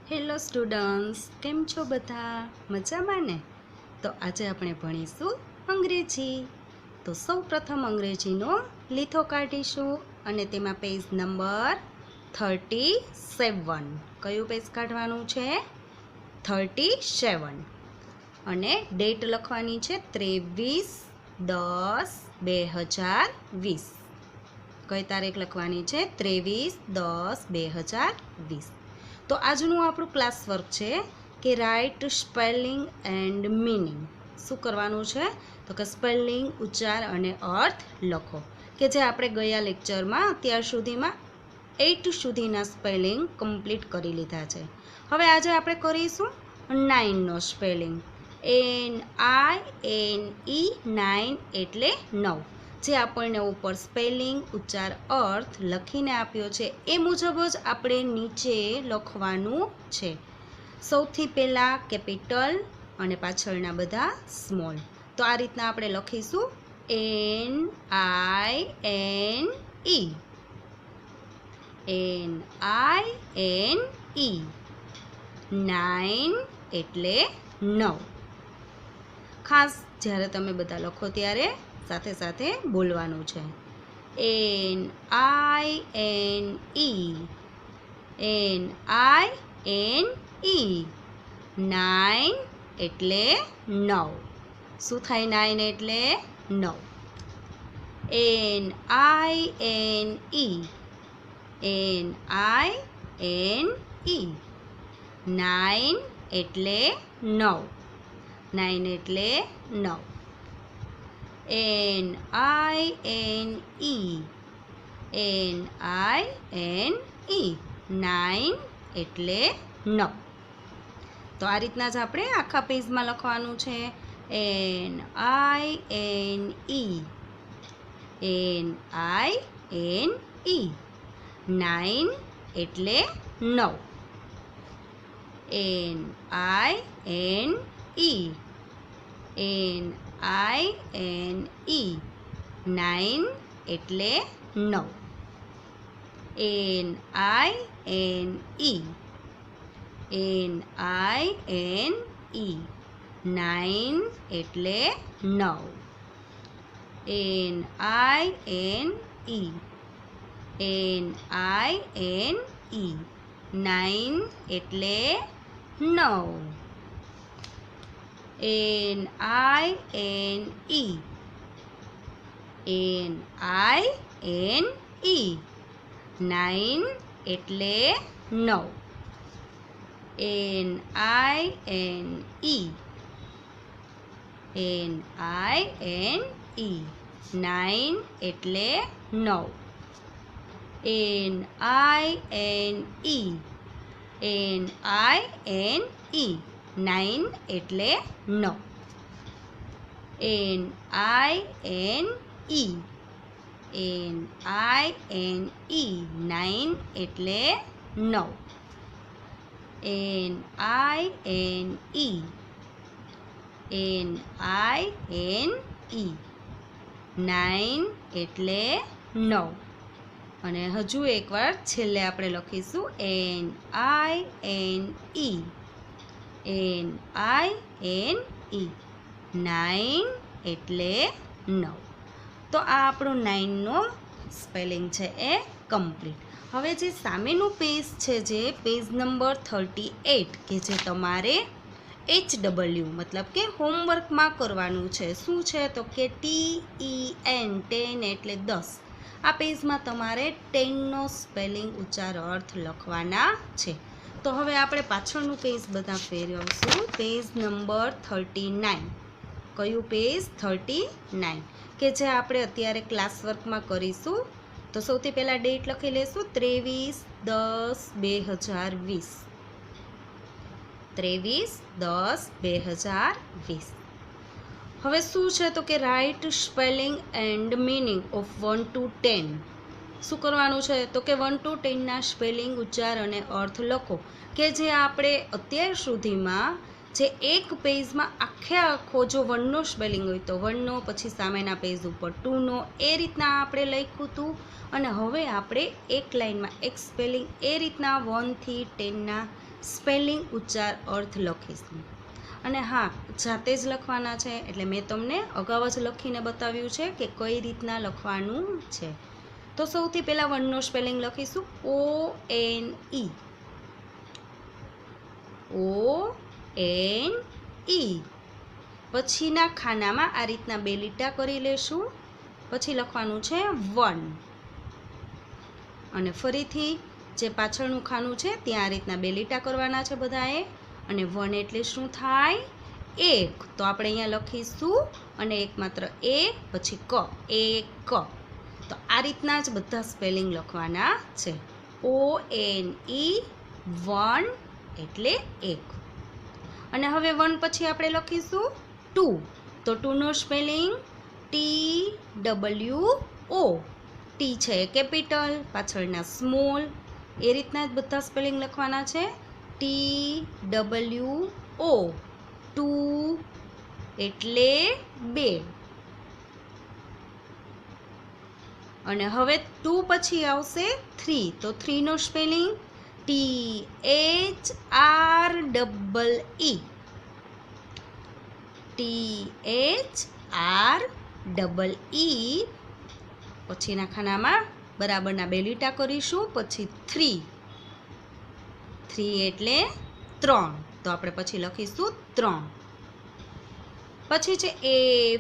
Hello students, કેમ છો બધા? મજામાં ને? તો આજે આપણે ભણીશું અંગ્રેજી. તો સૌ પ્રથમ અંગ્રેજીનો લીથો કાઢીશું અને તેમાં પેજ નંબર 37. કયું પેજ કાઢવાનું છે? 37. અને ડેટ લખવાની છે 23/10/2020. કઈ તારીખ લખવાની છે? 23/10/2020. તો આજનું આપણું ક્લાસ વર્ક છે કે રાઇટ સ્પેલિંગ એન્ડ મીનિંગ. શું કરવાનું છે? તો કે સ્પેલિંગ, ઉચ્ચાર અને અર્થ લખો, કે જે આપણે ગયા લેક્ચરમાં અત્યાર સુધીમાં 8 સુધીના સ્પેલિંગ કમ્પ્લીટ કરી લીધા છે. હવે આજે આપણે કરીશું 9નો સ્પેલિંગ. NINE, 9 એટલે 9. જે આપણને ઉપર સ્પેલિંગ, ઉચ્ચાર, અર્થ લખીને આપ્યો છે એ મુજબ જ આપણે નીચે લખવાનું છે. સૌથી પહેલાં કેપિટલ અને પાછળના બધા સ્મોલ. તો આ રીતના આપણે લખીશું NINE. 9 એટલે 9. ખાસ જ્યારે તમે બધા લખો ત્યારે સાથે સાથે બોલવાનું છે. NINE. 9 એટલે 9. શું થાય 9 એટલે 9? NINE. 9 એટલે 9. 9 એટલે 9. NINE. 9 એટલે 9. તો આ રીતના જ આપણે આખા પેજમાં લખવાનું છે. NINE. 9 એટલે 9. NINE. 9 એટલે 9. NINE. 9 એટલે 9. NINE. 9 એટલે 9. NINE. 9 એટલે 9. NINE. 9 એટલે 9. NINE. 9 એટલે 9. NINE. 9 એટલે 9. NINE. 9 એટલે 9. અને હજુ એકવાર છેલ્લે આપણે લખીશું NINE. 9 એટલે 9. તો આ આપણું 9નો સ્પેલિંગ છે એ કમ્પ્લીટ. હવે જે સામેનું પેજ છે, જે પેજ નંબર 38, કે જે તમારે HW મતલબ કે હોમવર્કમાં કરવાનું છે. શું છે? તો કે TEN, 10 એટલે 10. આ પેજમાં તમારે 10નો સ્પેલિંગ, ઉચ્ચાર, અર્થ લખવાના છે. તો હવે આપણે પાછળનું પેજ બધા ફેરવશું. Page number 39. કયું પેજ? 39, કે જે આપણે અત્યારે ક્લાસ વર્કમાં કરીશું. તો સૌથી પહેલાં ડેટ લખી લેશું 23/10/20. 23/10/20. હવે શું છે? તો કે right spelling and meaning of 1 to 10. શું કરવાનું છે? તો કે 1 to 10ના સ્પેલિંગ, ઉચ્ચાર અને અર્થ લખો, કે જે આપણે અત્યાર સુધીમાં જે એક પેજમાં આખો જો 1નો સ્પેલિંગ હોય તો 1નો, પછી સામેના પેજ ઉપર 2નો, એ રીતના આપણે લખ્યું હતું. અને હવે આપણે એક લાઇનમાં એક સ્પેલિંગ એ રીતના 1 થી 10ના સ્પેલિંગ ઉચ્ચાર અર્થ લખીશું. અને હા, જાતે જ લખવાના છે, એટલે મેં તમને અગાઉ જ લખીને બતાવ્યું છે કે કઈ રીતના લખવાનું છે. તો સૌથી પહેલાં વનનો સ્પેલિંગ લખીશું ONE. ONE. પછીના ખાનામાં આ રીતના 2 લીટા કરી લેશું. પછી લખવાનું છે 1. અને ફરીથી જે પાછળનું ખાનું છે ત્યાં આ રીતના 2 લીટા કરવાના છે બધાએ. અને 1 એટલે શું થાય? 1. તો આપણે અહીંયા લખીશું અને એક માત્ર એ, પછી ક, એક. તો આ રીતના જ બધા સ્પેલિંગ લખવાના છે. ONE 1 એટલે 1. અને હવે 1 પછી આપણે લખીશું 2. તો 2 નો સ્પેલિંગ TWO. ટી છે કેપિટલ, પાછળના સ્મોલ. એ રીતના જ બધા સ્પેલિંગ લખવાના છે. TWO 2 એટલે 2. અને હવે 2 પછી આવશે 3. તો 3 નો સ્પેલિંગ THREE. THREE. પછીના ખાનામાં બરાબરના 2 લીટા કરીશું. પછી 3. 3 એટલે 3. તો આપણે પછી લખીશું 3. પછી છે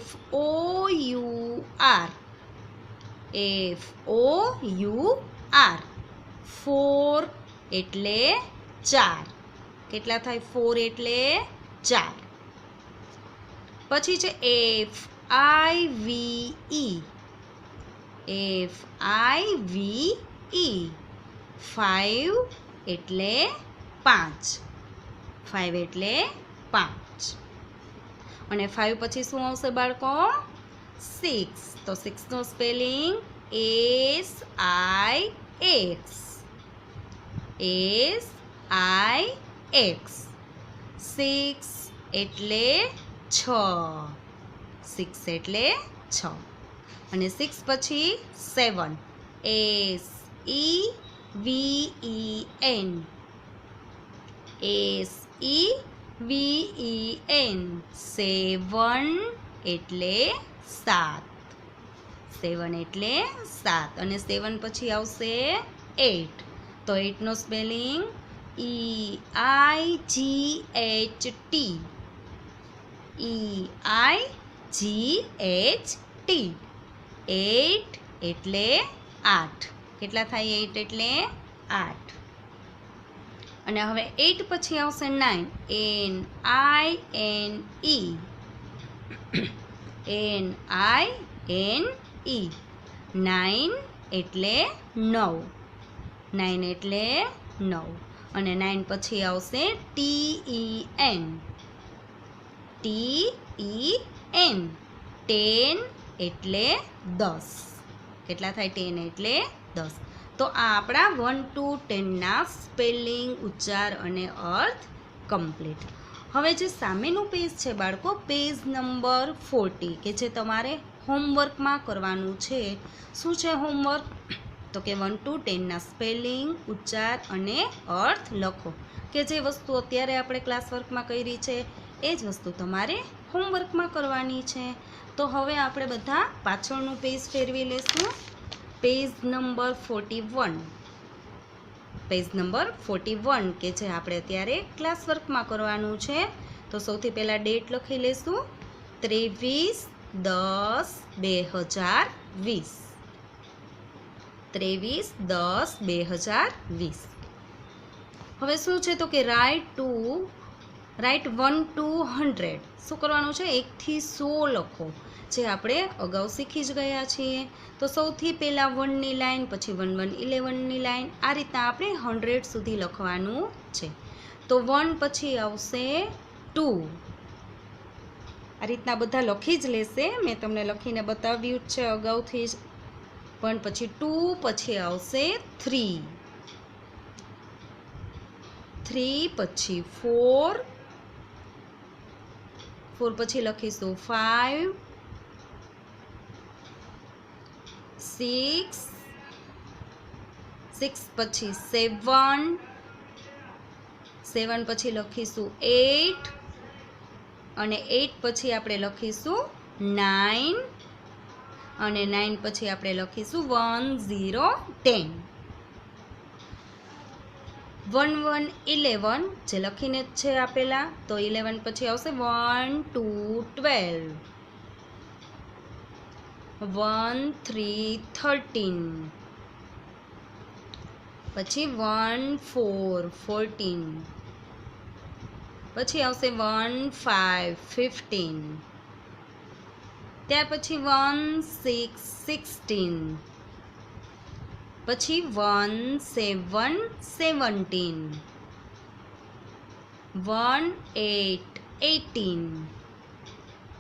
FOUR. FOUR 4 એટલે 4. કેટલા થાય? 4 એટલે 4. પછી છે FIVE. FIVE 5 એટલે 5. 5 એટલે 5. અને 5 પછી શું આવશે બાળકો? 6. તો 6 નો સ્પેલિંગ SIX. SIX. 6 એટલે 6. 6 એટલે 6. અને 6 પછી 7. SEVEN. SEVEN. 7 એટલે 7. 7 એટલે 7. અને 7 પછી આવશે 8. તો 8 નો સ્પેલિંગ EIGHT. EIGHT. 8 એટલે 8. કેટલા થાય? 8 એટલે 8. અને હવે 8 પછી આવશે 9. NINE. 9 એટલે 9. 9 એટલે 9. અને 9 પછી આવશે TEN. 10 એટલે 10. કેટલા થાય? 10 એટલે 10. તો આ આપણા 1 to 10 ના સ્પેલિંગ, ઉચ્ચાર અને અર્થ કમ્પ્લીટ. હવે જે સામેનું પેજ છે બાળકો, પેજ નંબર 40, કે જે તમારે હોમવર્કમાં કરવાનું છે. શું છે હોમવર્ક? તો કે 1 to 10 ના સ્પેલિંગ, ઉચ્ચાર અને અર્થ લખો. કે જે વસ્તુ અત્યારે આપણે ક્લાસ વર્કમાં કરી છે એ જ વસ્તુ તમારે હોમવર્કમાં કરવાની છે. તો હવે આપણે બધા પાછળનું પેજ ફેરવી લેશું. Page number 41. પેજ નંબર 41 કે જે આપણે અત્યારે ક્લાસ વર્કમાં કરવાનું છે. તો સૌથી પહેલાં ડેટ લખી લેશું. 23/10/2020. 23/10/2020. હવે શું છે? તો કે રાઇટ 1 to 100. શું કરવાનું છે? 1 થી 100 લખો, જે આપણે અગાઉ શીખી જ ગયા છીએ. તો સૌથી પહેલાં 1 ની લાઈન, પછી 1 1 11 ની લાઈન, આ રીતના આપણે 100 સુધી લખવાનું છે. તો 1 પછી આવશે 2. આ રીતના બધા લખી જ લેશે. મેં તમને લખીને બતાવ્યું જ છે અગાઉથી જ. 1 પછી 2, પછી આવશે 3. 3 પછી 4. 4 પછી લખીશું 5. 6. 6 પછી 7. 7 7 પછી લખીશું 8 અને 8 પછી આપણે લખીશું 9 અને 9 પછી આપણે લખીશું 1 0 10 1 1 11 જે લખીને જ છે આપેલા તો 11 પછી આવશે 1 2 12 1 3 13 પછી 1 4 14 પછી આવશે 1 5 15 ત્યાર પછી 1 6 16 પછી 1 7 17 1 8 18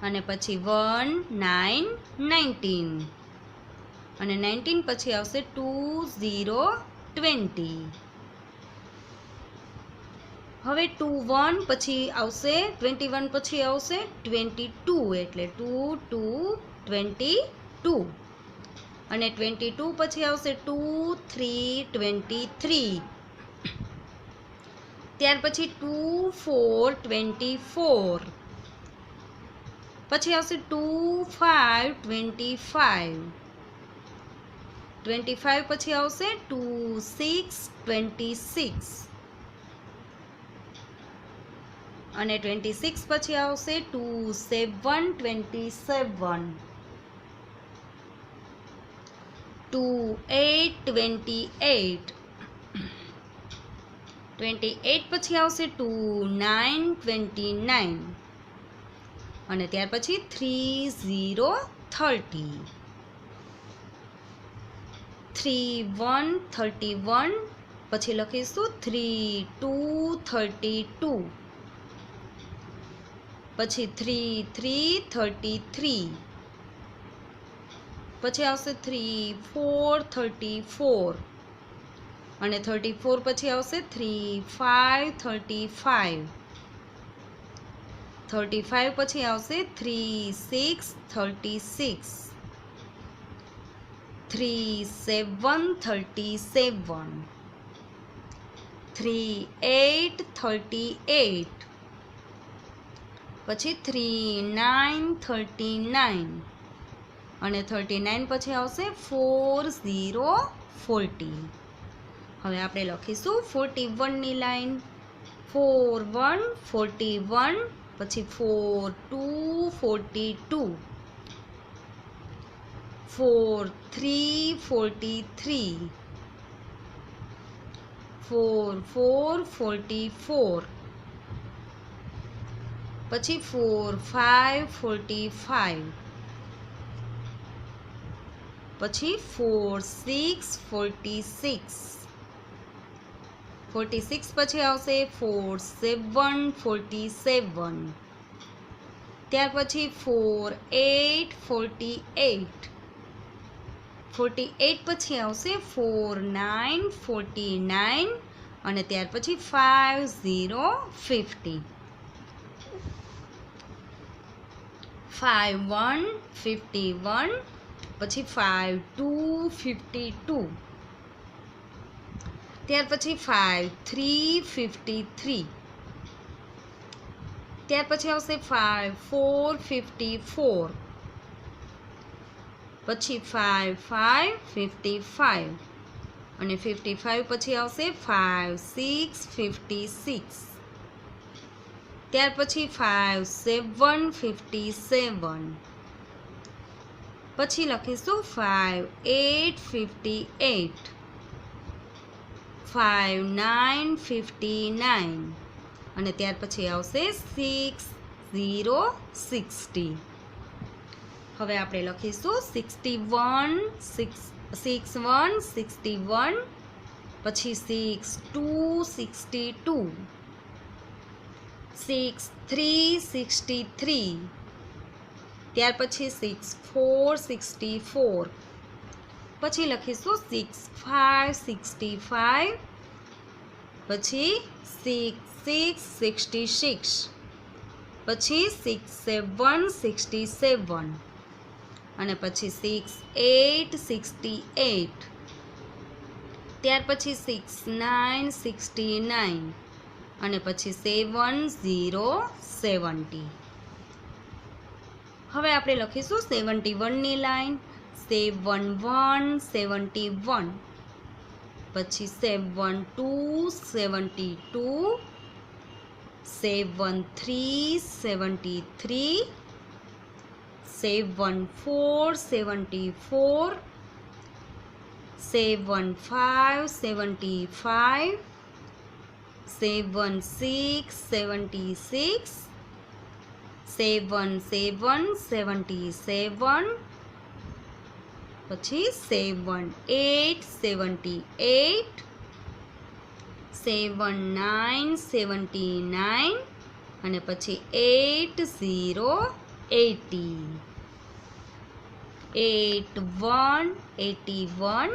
અને પછી 1 9 19 અને 19 પછી આવશે 2 0 20 હવે 21 પછી આવશે 21 પછી આવશે 22 એટલે 2 2 22 અને 22 પછી આવશે 2 3 23 ત્યાર પછી 2 4 24 પછી આવશે 2 5 25 25 પછી આવશે 2 6 26 અને 26 પછી આવશે 2 7 27 2 8 28 28 પછી આવશે 2 9 29 અને ત્યાર પછી 3 0 30 3 1 31 પછી લખીશું 3 2 32 પછી 3 3 33 પછી આવશે 3 4 34 અને 34 પછી આવશે 3 5 35 35 પછી આવશે 3 6 36 3 7 37 3 8 38 પછી 3 9 39 અને 39 પછી આવશે 4 0 40 હવે આપણે લખીશું 41 ની લાઈન 4 1 41 પછી 4 2 42 4 3 43 4 4 44 પછી 4 5 45 પછી 4 6 46 46 પછી આવશે 4 7 47 ત્યાર પછી 4 8 48 48 પછી આવશે 4 9 49 અને ત્યાર પછી 5 0 50 5 1 51 પછી 5 2 52 ત્યાર પછી 5 3 53 ત્યાર પછી આવશે 5 4 54 પછી 5 5 55 અને 55 પછી આવશે 5 6 56 ત્યાર પછી 5 7 57 પછી લખીશું 5 8 58 5 9 59 અને ત્યાર પછી આવશે 6 0 60 હવે આપણે લખીશું 61 61 61 પછી 6 2 62 6 3 63 ત્યાર પછી 6 4 64 પછી લખીશું 6 5 65 પછી 6 6 66 પછી 6 7 67 અને પછી 6 8 68 ત્યાર પછી 6 9 69 અને પછી 7070. હવે આપણે લખીશું 71 ની લાઈન 7171, પછી 7272, 7373, 7474, 7575, 7676, 7777, પછી 7878, 7979 અને પછી 8080, 8181,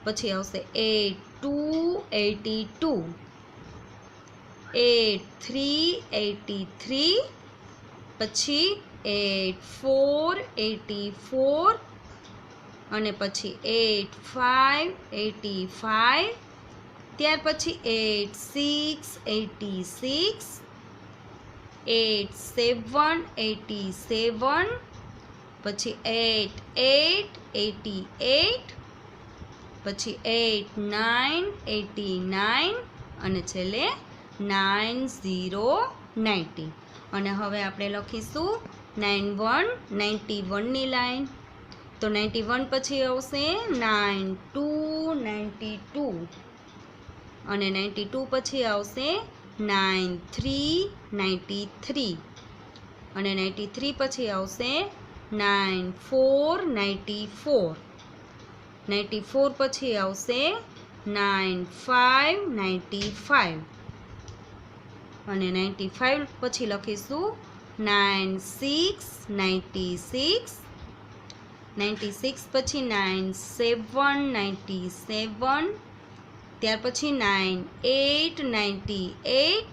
પછી આવશે 8282, 8383, પછી 8484 અને પછી 8585, ત્યાર પછી 8686, 8787, પછી 8888, પછી 8989 અને છેલ્લે 9090. અને હવે આપણે લખીશું 9191 ની લાઈન. તો 91 પછી આવશે 9292 અને 92 પછી આવશે 9393 અને 93 પછી આવશે 9494, 94 પછી આવશે 9595 અને 95 પછી લખીશું 9696, 96 પછી 9797, ત્યાર પછી 9898,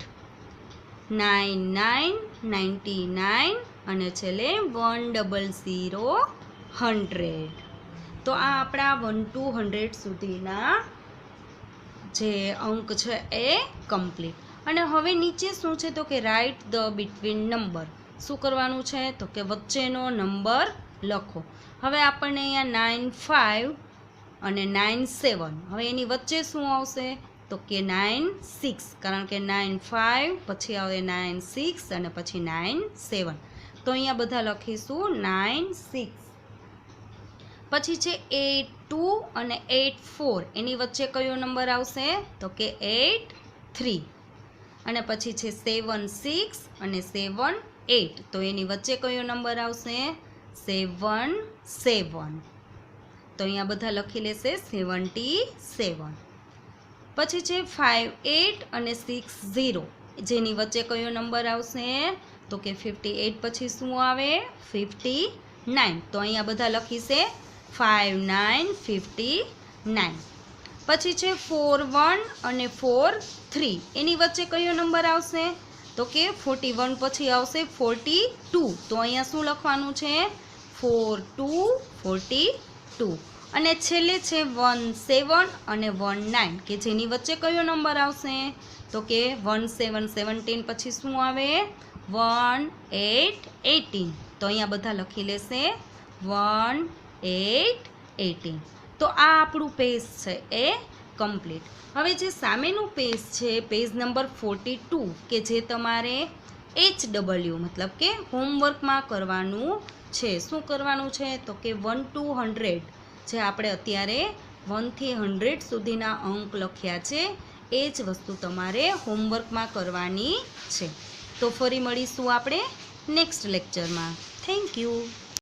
9999 અને છેલ્લે 100 તો આ આપણા 1 to 100 સુધીના જે અંક છે એ કમ્પ્લીટ. અને હવે નીચે શું છે તો કે રાઇટ ધ બિટવીન નંબર. શું કરવાનું છે તો કે વચ્ચેનો નંબર લખો. હવે આપણને અહીંયા 95 અને 97, હવે એની વચ્ચે શું આવશે તો કે 96, કારણ કે 95 પછી આવે 96 અને પછી 97. તો અહીંયા બધા લખીશું 96. પછી છે 82 અને 84, એની વચ્ચે કયો નંબર આવશે તો કે 83. અને પછી છે 76 અને 78, તો એની વચ્ચે કયો નંબર આવશે 77. તો અહીંયા બધા લખી લેશે 77. પછી છે 58 અને 60, જેની વચ્ચે કયો નંબર આવશે તો કે 58 પછી શું આવે 59. તો અહીંયા બધા લખીશે 5959. પછી છે 41 અને 43, એની વચ્ચે કયો નંબર આવશે તો કે 41 પછી આવશે 42. તો અહીંયા શું લખવાનું છે 4242. અને છેલ્લે છે 17 અને 19, કે જેની વચ્ચે કયો નંબર આવશે તો કે 1717 પછી શું આવે 1818. તો અહીંયા બધા લખી લેશે 1818. તો આ આપણું પેજ છે એ કમ્પ્લીટ. હવે જે સામેનું પેજ છે પેજ નંબર 42, કે જે તમારે HW મતલબ કે હોમવર્કમાં કરવાનું છે. શું કરવાનું છે તો કે 1 to 100, જે આપણે અત્યારે 1 થી 100 સુધીના અંક લખ્યા છે એ જ વસ્તુ તમારે હોમવર્કમાં કરવાની છે. તો ફરી મળીશું આપણે નેક્સ્ટ લેક્ચરમાં. Thank you.